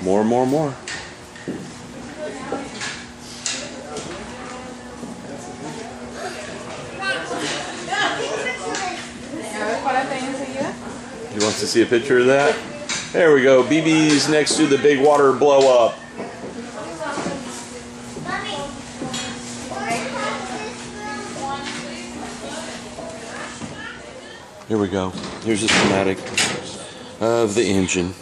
More, more, more. He wants to see a picture of that? There we go. BB's next to the big water blow up. Here we go. Here's a schematic of the engine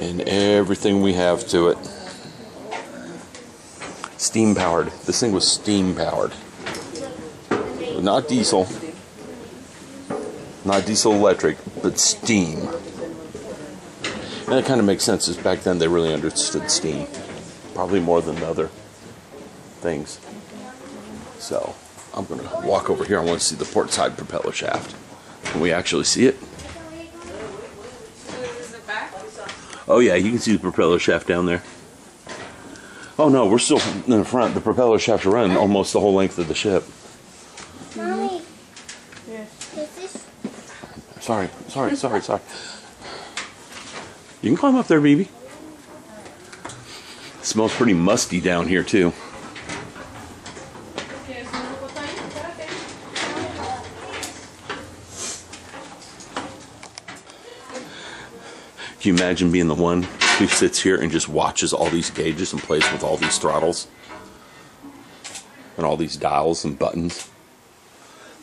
and everything we have to it. Steam powered. This thing was steam powered. Not diesel. Not diesel electric, but steam. And that kind of makes sense, because back then they really understood steam. Probably more than the other things. So, I'm going to walk over here. I want to see the port side propeller shaft. Can we actually see it? Oh yeah, you can see the propeller shaft down there. Oh no, we're still in the front. The propeller shaft run almost the whole length of the ship. Mommy. Sorry. You can climb up there, baby. It smells pretty musty down here, too. Can you imagine being the one who sits here and just watches all these gauges and plays with all these throttles? And all these dials and buttons?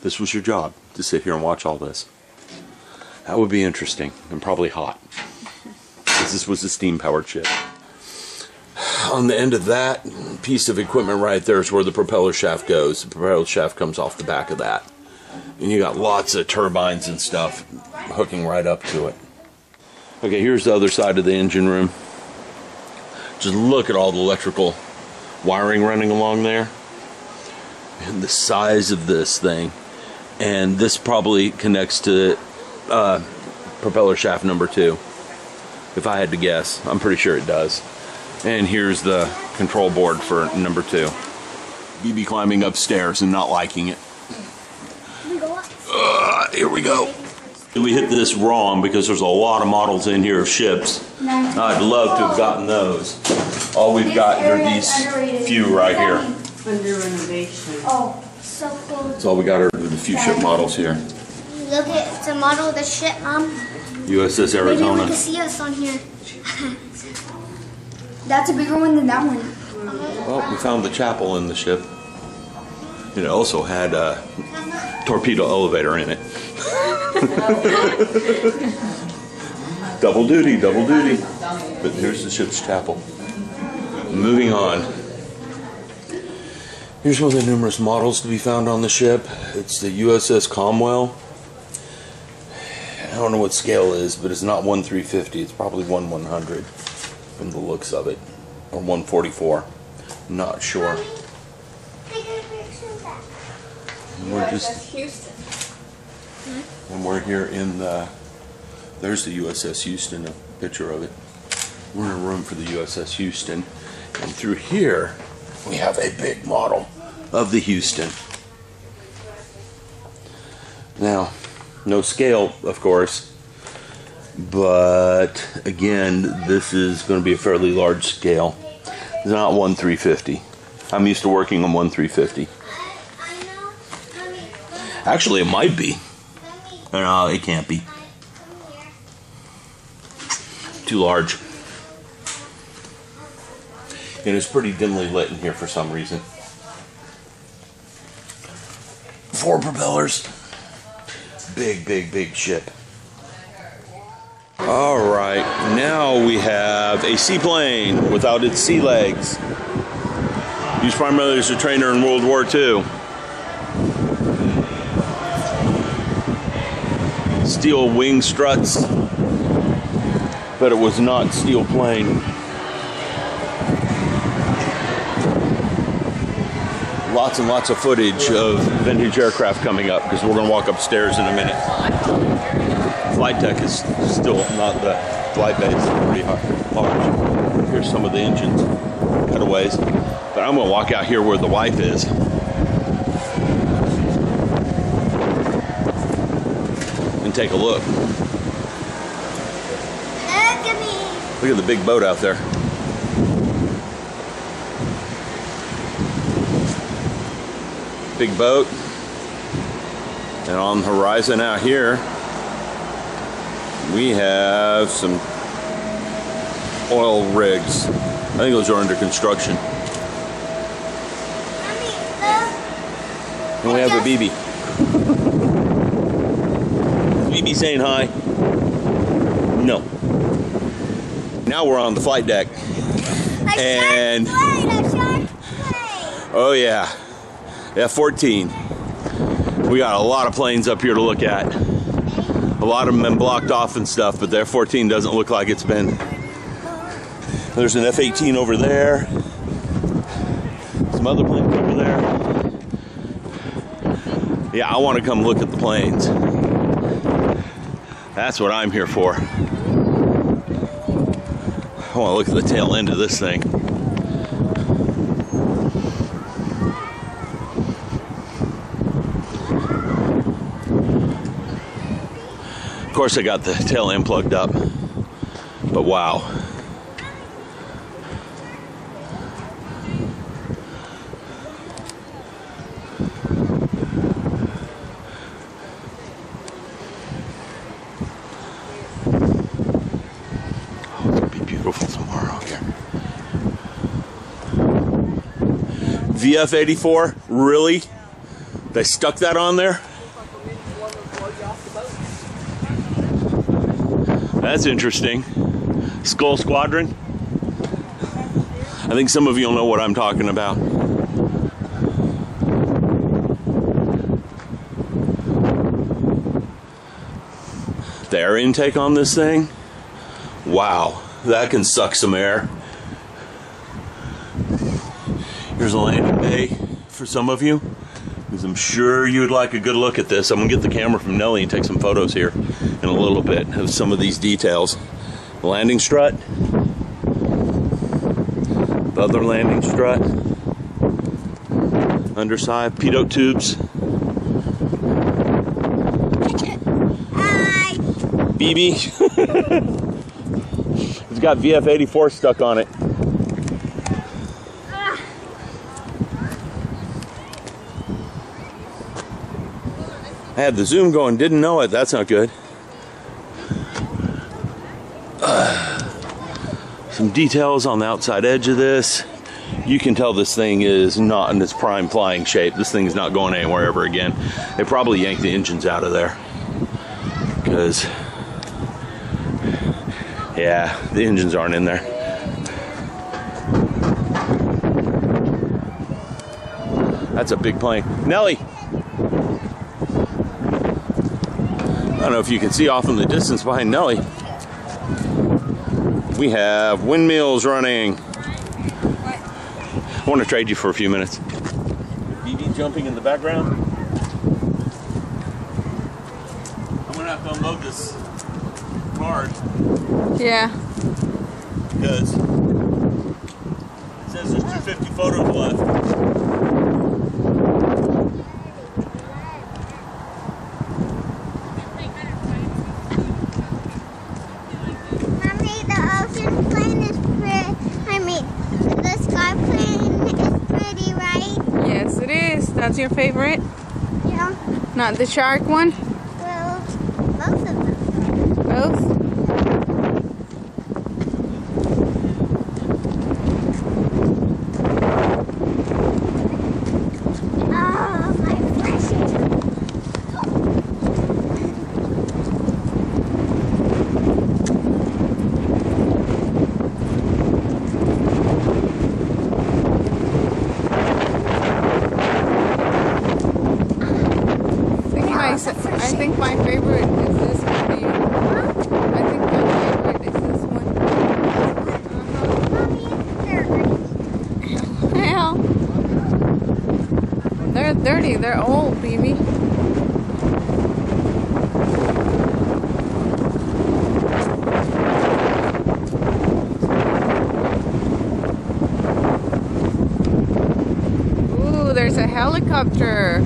This was your job, to sit here and watch all this. That would be interesting and probably hot. Because this was a steam-powered ship. On the end of that piece of equipment right there is where the propeller shaft goes. The propeller shaft comes off the back of that. And you got lots of turbines and stuff hooking right up to it. Okay, here's the other side of the engine room. Just look at all the electrical wiring running along there. And the size of this thing. And this probably connects to propeller shaft number 2. If I had to guess. I'm pretty sure it does. And here's the control board for number 2. BB climbing upstairs and not liking it. Here we go. We hit this wrong because there's a lot of models in here of ships. I'd love to have gotten those. All we've got are these few right here. Under renovation. Oh, so cool. That's all we got are the few ship models here. Look at the model of the ship, Mom. U.S.S. Maybe Arizona. we can see us on here. That's a bigger one than that one. Well, we found the chapel in the ship. It also had a torpedo elevator in it. Double duty, double duty. But here's the ship's chapel. Moving on. Here's one of the numerous models to be found on the ship. It's the U.S.S. Comwell. I don't know what scale it is, but it's not 1/350. It's probably 1/100 from the looks of it. Or 1/44. Not sure. And we're just... Houston. And we're here in the... There's the U.S.S. Houston, a picture of it. We're in a room for the U.S.S. Houston. And through here, we have a big model of the Houston. Now, no scale, of course. But, again, this is going to be a fairly large scale. It's not 1/350. I'm used to working on 1/350. Actually, it might be. No, it can't be. Too large. And it's pretty dimly lit in here for some reason. 4 propellers. Big, big, big ship. Alright, now we have a seaplane without its sea legs. Used primarily as a trainer in World War II. Steel wing struts, but it was not steel plane. Lots and lots of footage of vintage aircraft coming up because we're going to walk upstairs in a minute. Flight deck is still not the flight base, pretty large. Here's some of the engines, cutaways. But I'm going to walk out here where the wife is. And take a look. Look at me. Look at the big boat out there. Big boat. And on the horizon out here, we have some oil rigs. I think those are under construction. And we have a BB. Is BB saying hi? No. Now we're on the flight deck. And oh yeah. F-14. We got a lot of planes up here to look at. A lot of them been blocked off and stuff, but the F-14 doesn't look like it's been. There's an F-18 over there. Some other planes over there. Yeah, I want to come look at the planes. That's what I'm here for. I want to look at the tail end of this thing. Of course, I got the tail end plugged up, but wow. Beautiful tomorrow here. VF-84? Really? They stuck that on there? That's interesting. Skull Squadron? I think some of you will know what I'm talking about. The air intake on this thing? Wow. That can suck some air. Here's a landing bay for some of you, because I'm sure you would like a good look at this. I'm going to get the camera from Nellie and take some photos here in a little bit of some of these details. The landing strut. The other landing strut. Underside. Pitot tubes. Hi. BB. It's got VF-84 stuck on it. I had the zoom going, didn't know it. That's not good. Some details on the outside edge of this. You can tell this thing is not in its prime flying shape. This thing is not going anywhere ever again. They probably yanked the engines out of there, because yeah, the engines aren't in there. That's a big plane. Nellie! I don't know if you can see off in the distance behind Nellie. We have windmills running. I want to trade you for a few minutes. BB jumping in the background. I'm going to have to unload this card. Yeah. Because it says there's 250 photos left. Mommy, the ocean plane is pretty. I mean, the sky plane is pretty, right? Yes, it is. That's your favorite? Yeah. Not the shark one? Well, both of them. Both? Oh, my precious. I think my favorite is this one. I think my favorite is this one. Hell. They're dirty. They're old, baby. Ooh, there's a helicopter.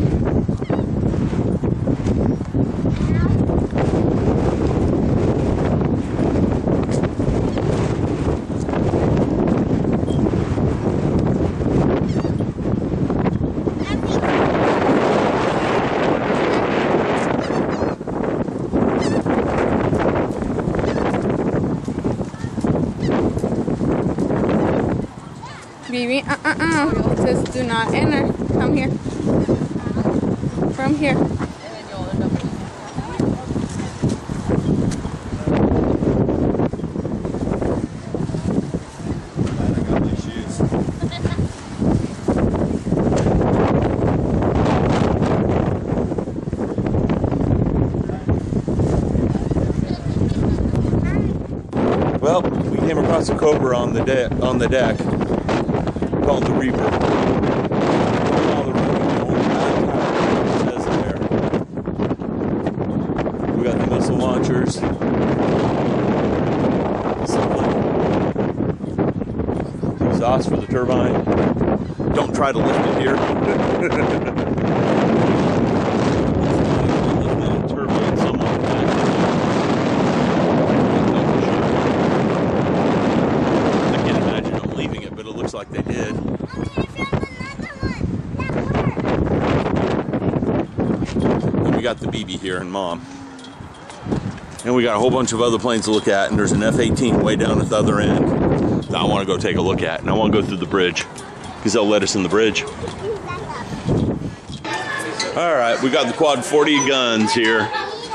BB, it says do not enter. Come here. From here. Well, we came across a cobra on the deck called the Reaper. We got the missile launchers. The exhaust for the turbine. Don't try to lift it here. Like they did. And we got the BB here and Mom. And we got a whole bunch of other planes to look at, and there's an F-18 way down at the other end that I want to go take a look at, and I want to go through the bridge because they'll let us in the bridge. Alright, we got the quad 40 guns here,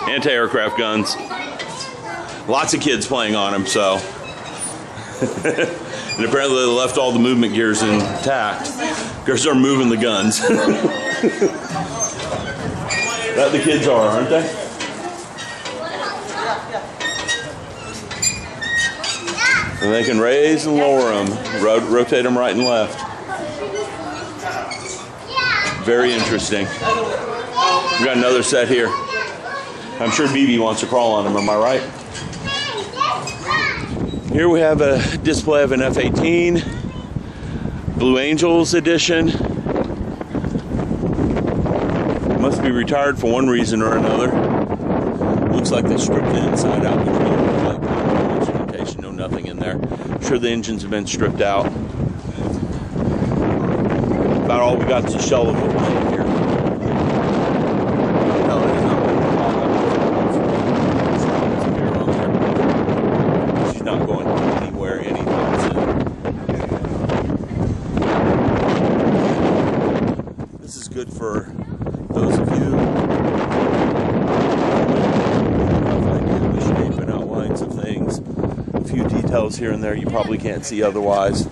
anti-aircraft guns. Lots of kids playing on them, so and apparently they left all the movement gears intact because they're moving the guns. That the kids are, aren't they? And they can raise and lower them, rotate them right and left. Very interesting. We got another set here. I'm sure BB wants to crawl on them, am I right? Here we have a display of an F-18, Blue Angels edition. Must be retired for one reason or another. Looks like they stripped the inside out, which don't look like no instrumentation, no nothing in there. I'm sure the engines have been stripped out. About all we got is a shell of a plane here. Not going anywhere anytime soon. This is good for those of you who have idea of the shape and outlines of things. A few details here and there you probably can't see otherwise.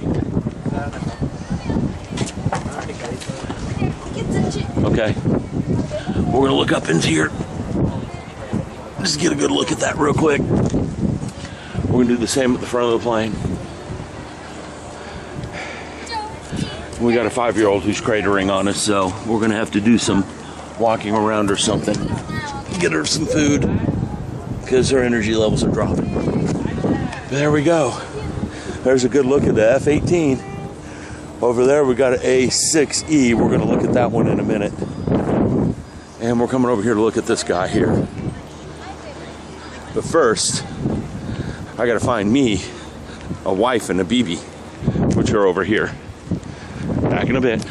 Okay, we're gonna look up into here. Just get a good look at that real quick. We're gonna do the same at the front of the plane. We got a 5-year-old who's cratering on us, so we're gonna have to do some walking around or something. Get her some food, because her energy levels are dropping. But there we go. There's a good look at the F-18. Over there we got an A6E. We're gonna look at that one in a minute. And we're coming over here to look at this guy here. But first, I gotta find me a wife and a BB, which are over here. Back in a bit.